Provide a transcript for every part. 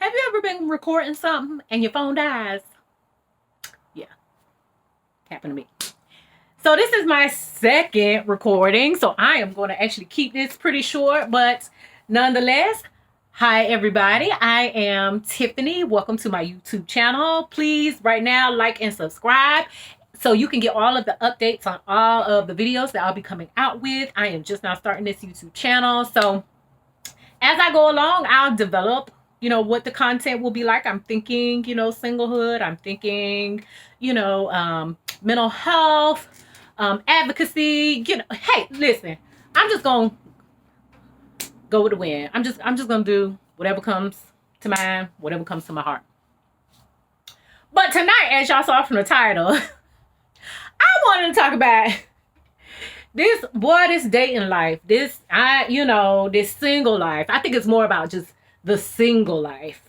Have you ever been recording something and your phone dies? Yeah, happened to me. So this is my second recording, so I am going to actually keep this pretty short, but nonetheless, hi everybody, I am Tiffany. Welcome to my YouTube channel. Please right now like and subscribe so you can get all of the updates on all of the videos that I'll be coming out with. I am just now starting this YouTube channel, so as I go along, I'll develop, what the content will be like. I'm thinking, singlehood. I'm thinking, mental health, advocacy. Hey, listen, I'm just gonna go with the wind. I'm just gonna do whatever comes to mind, whatever comes to my heart. But tonight, as y'all saw from the title, I wanted to talk about this dating life, this single life. I think it's more about just the single life.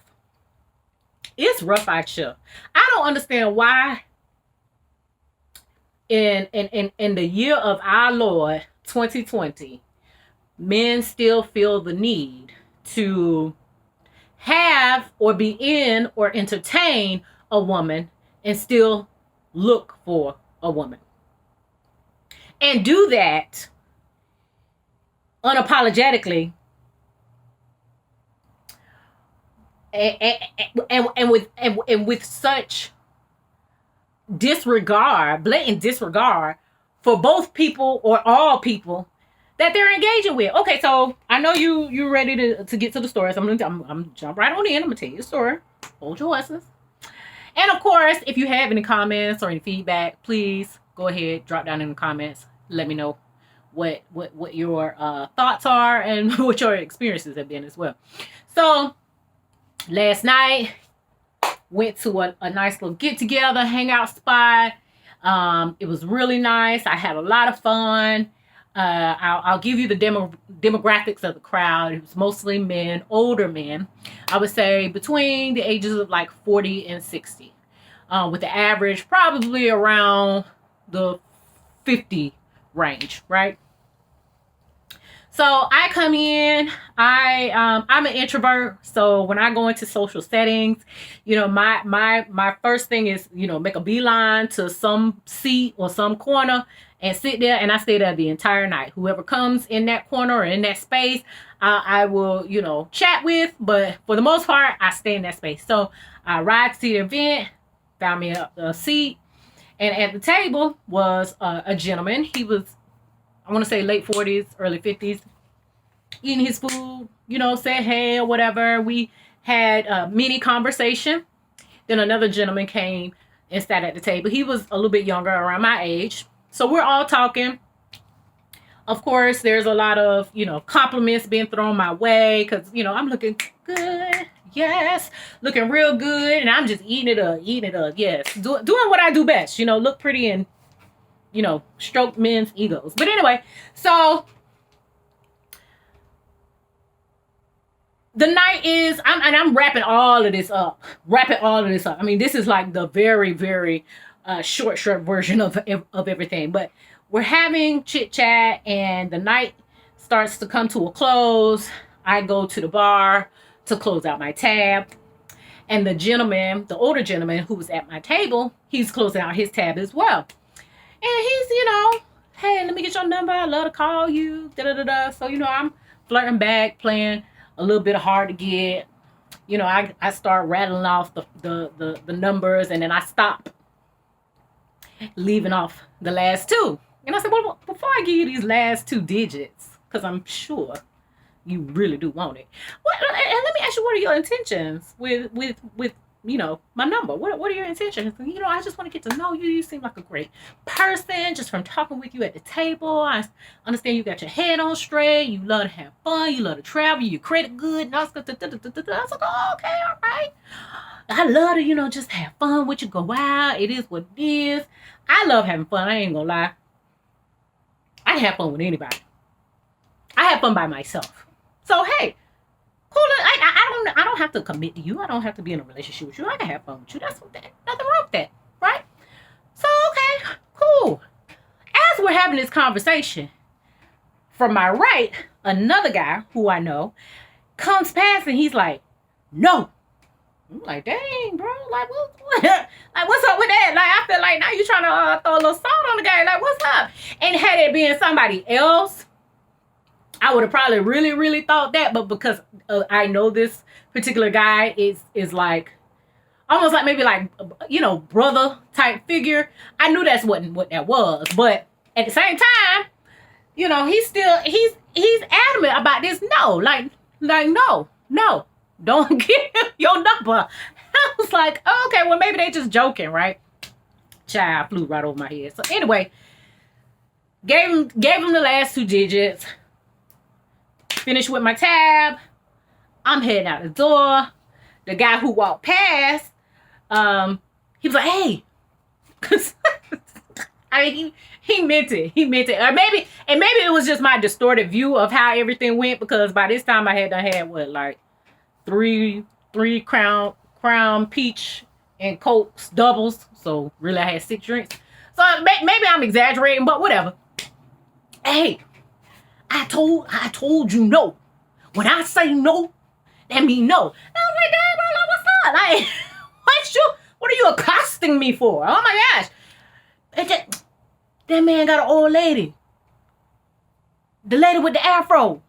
It's rough out here. I don't understand why in the year of our Lord 2020, men still feel the need to have or be in or entertain a woman and still look for a woman. And do that unapologetically and with such disregard, blatant disregard for both people or all people that they're engaging with. Okay, so I know you're ready to get to the story. So I'm gonna jump right on in. I'm gonna tell you the story. Hold your horses. And of course, if you have any comments or any feedback, please go ahead, drop down in the comments. Let me know what your thoughts are and what your experiences have been as well. So last night, went to a nice little get together, hangout spot. It was really nice. I had a lot of fun. I'll give you the demographics of the crowd. It was mostly men, older men. I would say between the ages of like 40 and 60, with the average probably around the 50 range, right? So I come in, I'm an introvert. So when I go into social settings, my first thing is, make a beeline to some seat or some corner and sit there, and I stay there the entire night. Whoever comes in that corner or in that space, I will, chat with, but for the most part, I stay in that space. So I ride to the event, found me a seat, and at the table was a gentleman. He was, I want to say late 40s, early 50s, eating his food, said hey or whatever. We had a mini conversation. Then another gentleman came and sat at the table. He was a little bit younger, around my age. So we're all talking. Of course, there's a lot of, compliments being thrown my way because, I'm looking good. Yes, looking real good. And I'm just eating it up. Yes, doing what I do best, look pretty and, stroke men's egos. But anyway, so the night is, I'm wrapping all of this up. I mean, this is like the very, very short version of everything. But we're having chit chat, and the night starts to come to a close. I go to the bar to close out my tab, and the older gentleman who was at my table, he's closing out his tab as well. And he's, hey, let me get your number. I'd love to call you. So, I'm flirting back, playing a little bit of hard to get. I start rattling off the numbers, and then I stop, leaving off the last two. And I said, well, before I give you these last two digits, because I'm sure you really do want it. And let me ask you, what are your intentions with my number? What are your intentions? I just want to get to know you. You seem like a great person just from talking with you at the table. I understand you got your head on straight. You love to have fun. You love to travel. You credit good. And I was like, oh, okay, all right. I love to, just have fun with you, go out. It is what it is. I love having fun. I ain't gonna lie. I have fun with anybody. I have fun by myself. So, hey, cool. I don't have to commit to you. I don't have to be in a relationship with you. I can have fun with you. That's nothing wrong with that, right? So, okay, cool. As we're having this conversation, from my right, another guy who I know comes past, and he's like, no, I'm like, dang, bro, like like what's up with that? Like I feel like now you trying to throw a little salt on the game. Like what's up? And had it been somebody else, I would have probably really, really thought that. But because I know this particular guy is like almost like maybe like brother type figure, I knew that's what that was. But at the same time, he's adamant about this. No, like no, don't give him your number. I was like, oh, okay, well maybe they just joking, right? Child flew right over my head. So anyway, gave him the last 2 digits. Finished with my tab. I'm heading out the door. The guy who walked past, he was like, hey. I mean, he meant it. He meant it. Or maybe it was just my distorted view of how everything went, because by this time I had what, like three crown peach and Cokes doubles. So really I had 6 drinks. So maybe I'm exaggerating, but whatever. Hey, I told you no. When I say no, that mean no. And I was like, damn, bro, what's up? Like, what are you accosting me for? Oh my gosh. That man got an old lady. The lady with the afro.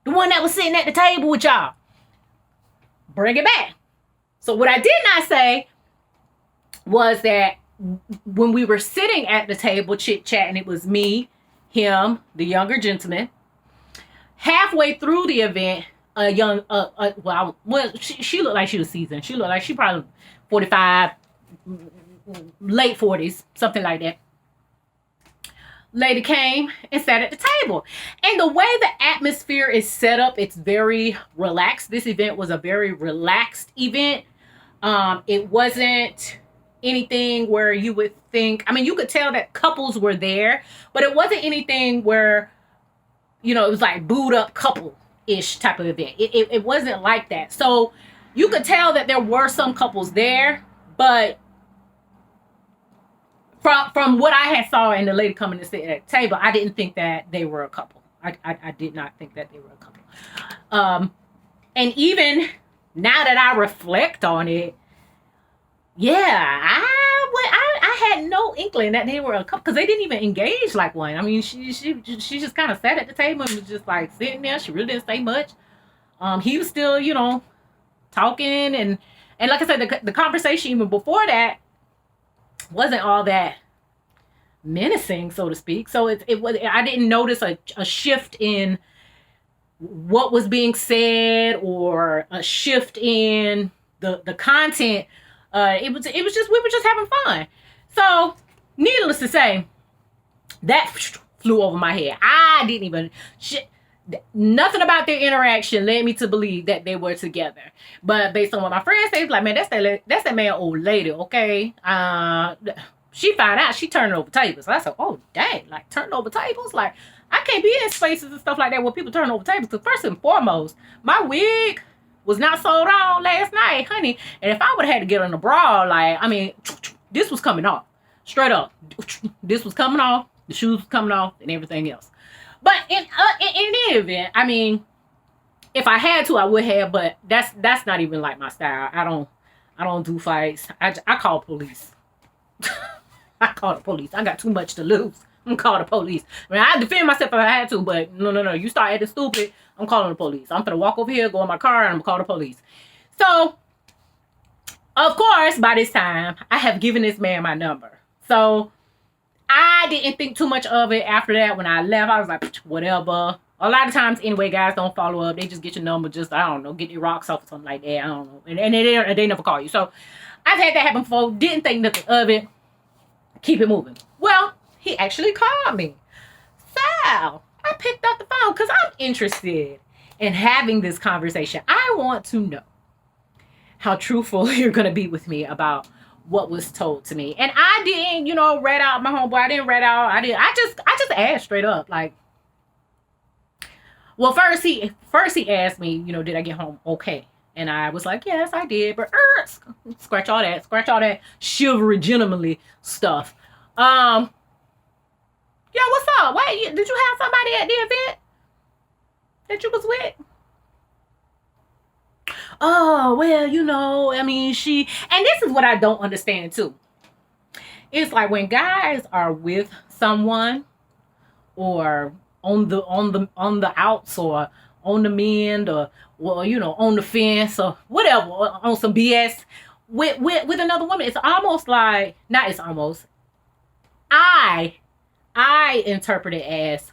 The one that was sitting at the table with y'all. Bring it back. So what I did not say was that when we were sitting at the table chit-chatting, it was me, him, the younger gentleman. Halfway through the event, a young, she looked like she was seasoned. She looked like she probably 45, late 40s, something like that. Lady came and sat at the table. And the way the atmosphere is set up, it's very relaxed. This event was a very relaxed event. It wasn't anything where you would think, I mean, you could tell that couples were there, but it wasn't anything where, it was like booed up couple-ish type of event. It wasn't like that. So you could tell that there were some couples there, but from what I had saw and the lady coming to sit at the table, I didn't think that they were a couple. I did not think that they were a couple. And even now that I reflect on it, yeah, I had no inkling that they were a couple, because they didn't even engage like one. I mean, she just kind of sat at the table and was just like sitting there. She really didn't say much. He was still, talking, and like I said, the conversation even before that wasn't all that menacing, so to speak. So it was, I didn't notice a shift in what was being said or a shift in the content. It was just, we were just having fun. So needless to say, that flew over my head. I didn't even nothing about their interaction led me to believe that they were together. But based on what my friend said, like, man, that's that man old lady, okay? She found out, she turned over tables. I said, oh dang, like turning over tables? Like, I can't be in spaces and stuff like that where people turn over tables. Because first and foremost, my wig was not sold on last night, honey. And if I would have had to get on the brawl, like, I mean, this was coming off. Straight up. This was coming off. The shoes was coming off and everything else. But in any event, I mean, if I had to, I would have. But that's not even like my style. I don't do fights. I call police. I call the police. I got too much to lose. I'm calling the police. I mean, I defend myself if I had to, but no. You start acting stupid, I'm calling the police. I'm gonna walk over here, go in my car, and I'm gonna call the police. So, of course, by this time, I have given this man my number. So, I didn't think too much of it after that. When I left, I was like, whatever. A lot of times, anyway, guys don't follow up. They just get your number, just, I don't know, get your rocks off or something like that. I don't know. And they never call you. So, I've had that happen before. Didn't think nothing of it. Keep it moving. Well, he actually called me. So, I picked up the phone because I'm interested in having this conversation. I want to know how truthful you're going to be with me about what was told to me. And I didn't, rat out my homeboy. I didn't rat out. I just asked straight up, like, well, first he asked me, did I get home okay? And I was like, yes, I did. But scratch all that chivalry, gentlemanly stuff. Yeah, what's up? Wait, did you have somebody at the event that you was with? oh, well, I mean, and this is what I don't understand too. It's like when guys are with someone or on the outs or on the mend or well, on the fence or whatever, or on some BS with another woman. It's almost like not it's almost I interpret it as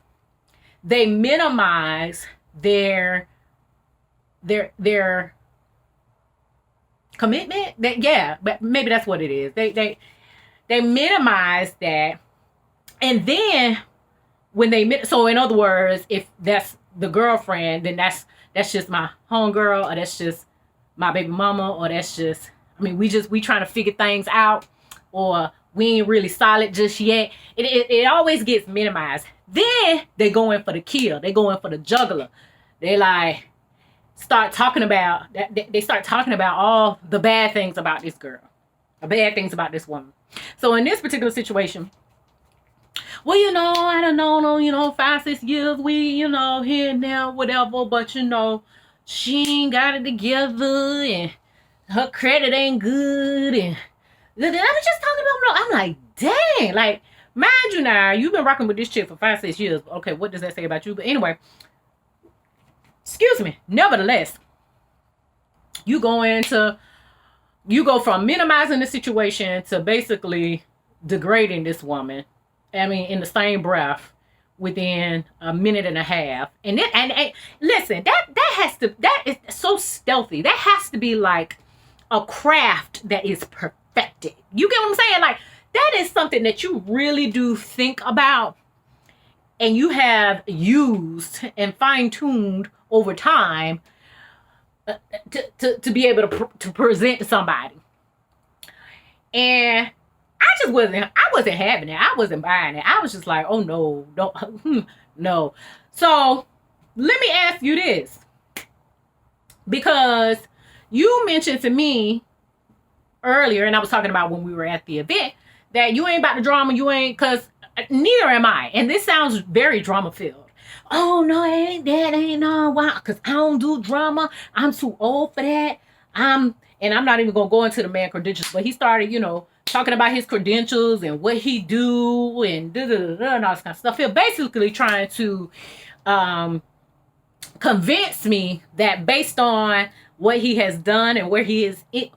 they minimize their commitment. But maybe that's what it is. They minimize that, and then when so in other words, if that's the girlfriend, then that's just my homegirl, or that's just my baby mama, or that's just we trying to figure things out, or we ain't really solid just yet. It always gets minimized. Then they go in for the kill. They go in for the juggler. They like start talking about that. They start talking about all the bad things about this girl, the bad things about this woman. So in this particular situation, well, I don't know, 5-6 years, we, here and there, whatever, but she ain't got it together and her credit ain't good, and I was just talking about, I'm like, dang, like, mind you now, you've been rocking with this chick for 5-6 years. Okay, what does that say about you? But anyway, excuse me, nevertheless, you go from minimizing the situation to basically degrading this woman. In the same breath, within a minute and a half. And listen, that is so stealthy. That has to be like a craft that is perfected. You get what I'm saying? Like, that is something that you really do think about, and you have used and fine-tuned over time to be able to present to somebody. And I wasn't having it. I wasn't buying it. I was just like, oh no, don't, no. So let me ask you this, because you mentioned to me earlier, and I was talking about when we were at the event, that you ain't about the drama. You ain't, because neither am I. And this sounds very drama filled. Oh no, ain't no why? Because I don't do drama. I'm too old for that. And I'm not even gonna go into the man credentials, but he started, talking about his credentials and what he do and and all this kind of stuff. He's basically trying to convince me that based on what he has done and where he is, dang,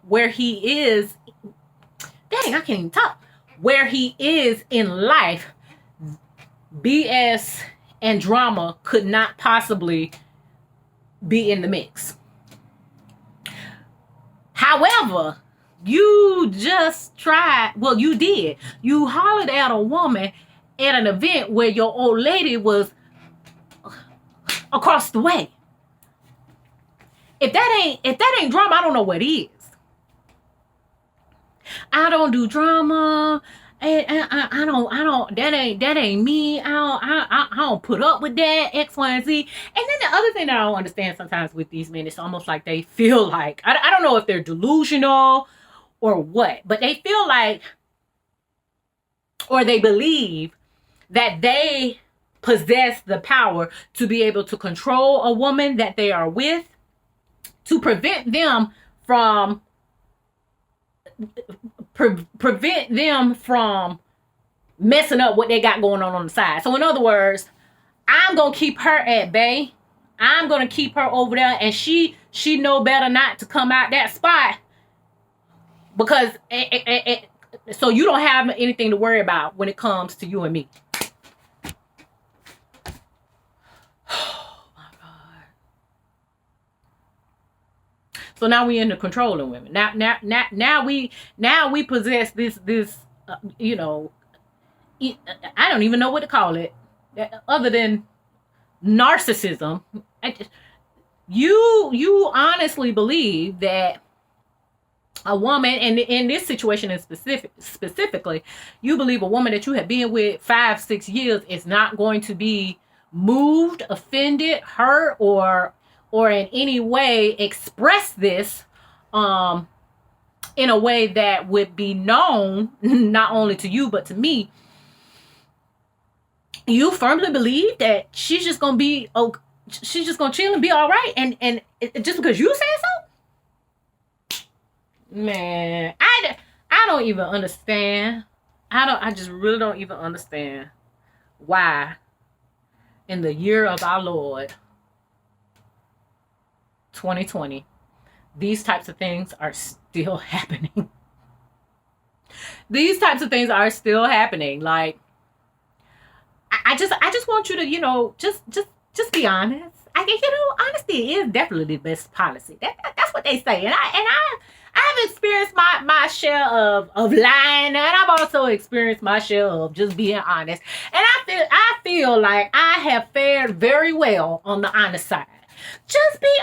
I can't even talk, where he is in life, BS and drama could not possibly be in the mix. However, you just tried, well, you did. You hollered at a woman at an event where your old lady was across the way. If that ain't drama, I don't know what is. I don't do drama. I don't. That ain't me. I don't put up with that. X, Y, and Z. And then the other thing that I don't understand sometimes with these men, it's almost like they feel like, I don't know if they're delusional or what, but they feel like, or they believe that they possess the power to be able to control a woman that they are with, to prevent them from messing up what they got going on the side. So in other words, I'm gonna keep her at bay. I'm gonna keep her over there, and she know better not to come out that spot, because so you don't have anything to worry about when it comes to you and me. Oh my God. So now we into controlling women. Now we possess this I don't even know what to call it other than narcissism. You honestly believe that a woman, and in this situation specifically, you believe a woman that you have been with 5-6 years is not going to be moved, offended, hurt, or in any way express this in a way that would be known not only to you but to me. You firmly believe that she's just gonna be, she's just gonna chill and be all right, and just because you say so. Man, I don't even understand. I just really don't even understand why in the year of our Lord 2020 these types of things are still happening. These types of things are still happening. Like I just want you to, just be honest. Honesty is definitely the best policy. That's what they say. And I've experienced my share of lying, and I've also experienced my share of just being honest. And I feel like I have fared very well on the honest side. Just be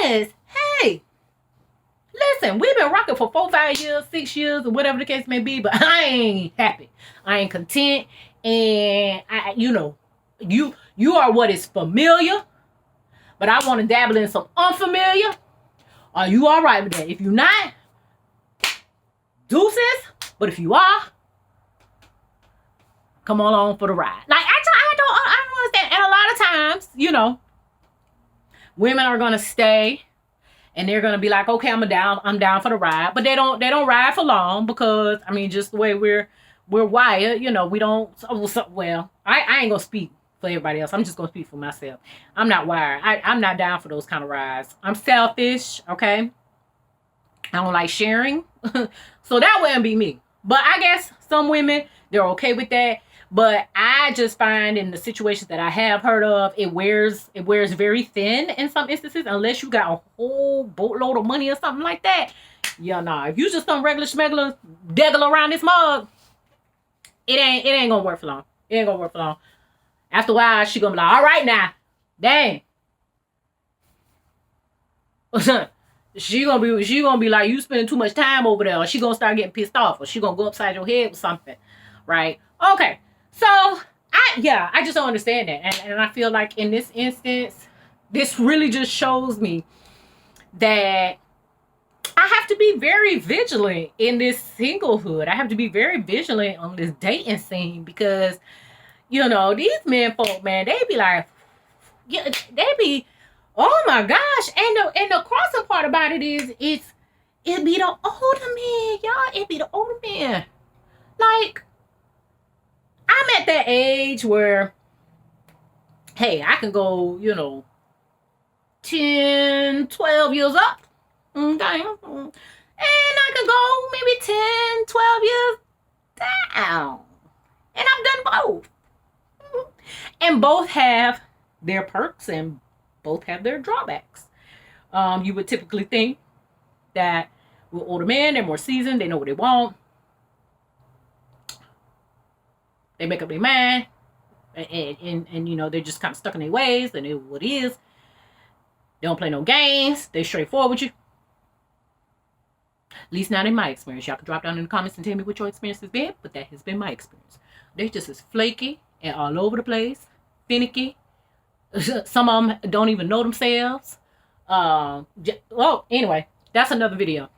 honest. Hey, listen, we've been rocking for 4, 5 years, 6 years, or whatever the case may be, but I ain't happy. I ain't content. And you are what is familiar, but I want to dabble in some unfamiliar. Are you all right with that? If you're not, deuces. But if you are, come along for the ride. Like I don't understand. And a lot of times, women are gonna stay, and they're gonna be like, okay, I'm down for the ride. But they don't ride for long because just the way we're wired. We don't. Well, I ain't gonna speak for everybody else. I'm just gonna speak for myself. I'm not wired. I'm not down for those kind of rides. I'm selfish. Okay. I don't like sharing. So that wouldn't be me. But I guess some women, they're okay with that. But I just find in the situations that I have heard of, it wears very thin in some instances, unless you got a whole boatload of money or something like that. Yeah, nah. If you just some regular schmegular deggle around this mug, it ain't gonna work for long. It ain't gonna work for long. After a while, she gonna be like, all right now. Dang. She gonna be like, you spending too much time over there, or she gonna start getting pissed off, or she gonna go upside your head with something. Right? Okay. So I just don't understand that. And I feel like in this instance, this really just shows me that I have to be very vigilant in this singlehood. I have to be very vigilant on this dating scene because, these men folk, man, they be like, yeah, they be, oh my gosh. And the crossing part about it is, it be the older men, y'all. It be the older men. Like, I'm at that age where, hey, I can go, 10, 12 years up. Okay. And I could go maybe 10, 12 years down. And I've done both. And both have their perks and both have their drawbacks. You would typically think that with older men, they're more seasoned, they know what they want. They make up their mind. And they're just kind of stuck in their ways. They know what it is. They don't play no games. They're straightforward with you. At least not in my experience. Y'all can drop down in the comments and tell me what your experience has been, but that has been my experience. They're just as flaky and all over the place, finicky. Some of them don't even know themselves. Anyway, that's another video.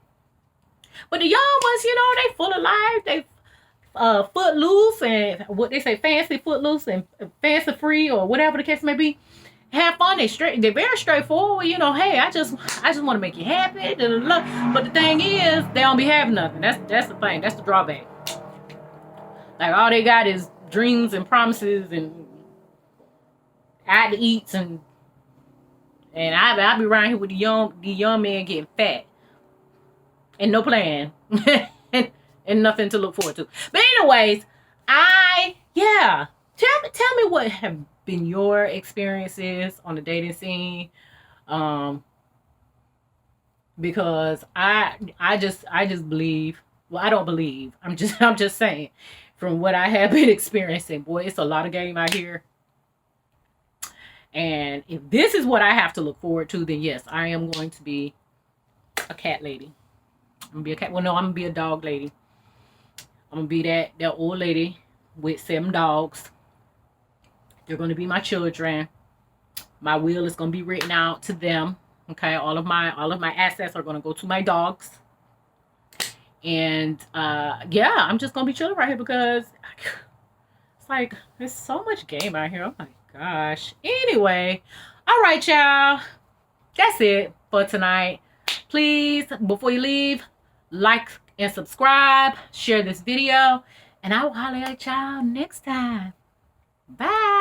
But the young ones, they full of life. They foot loose and what they say, fancy foot loose and fancy free or whatever the case may be. Have fun. They're very straightforward. Hey, I just want to make you happy. Blah, blah, blah. But the thing is, they don't be having nothing. That's the thing. That's the drawback. Like all they got is dreams and promises and out to eats and I be around here with the young men getting fat and no plan and nothing to look forward to. But anyways, tell me what have been your experiences on the dating scene, because I just believe, well, I don't believe, I'm just saying from what I have been experiencing, boy, it's a lot of game out here. And if this is what I have to look forward to, then yes, I am going to be a cat lady. I'm gonna be a cat. Well, no, I'm gonna be a dog lady. I'm gonna be that old lady with 7 dogs. They're gonna be my children. My will is gonna be written out to them. Okay, all of my assets are gonna go to my dogs. And I'm just gonna be chilling right here because it's like there's so much game out here. Oh my gosh. Anyway, all right, y'all. That's it for tonight. Please, before you leave, like and subscribe, share this video, and I will holler at y'all next time. Bye.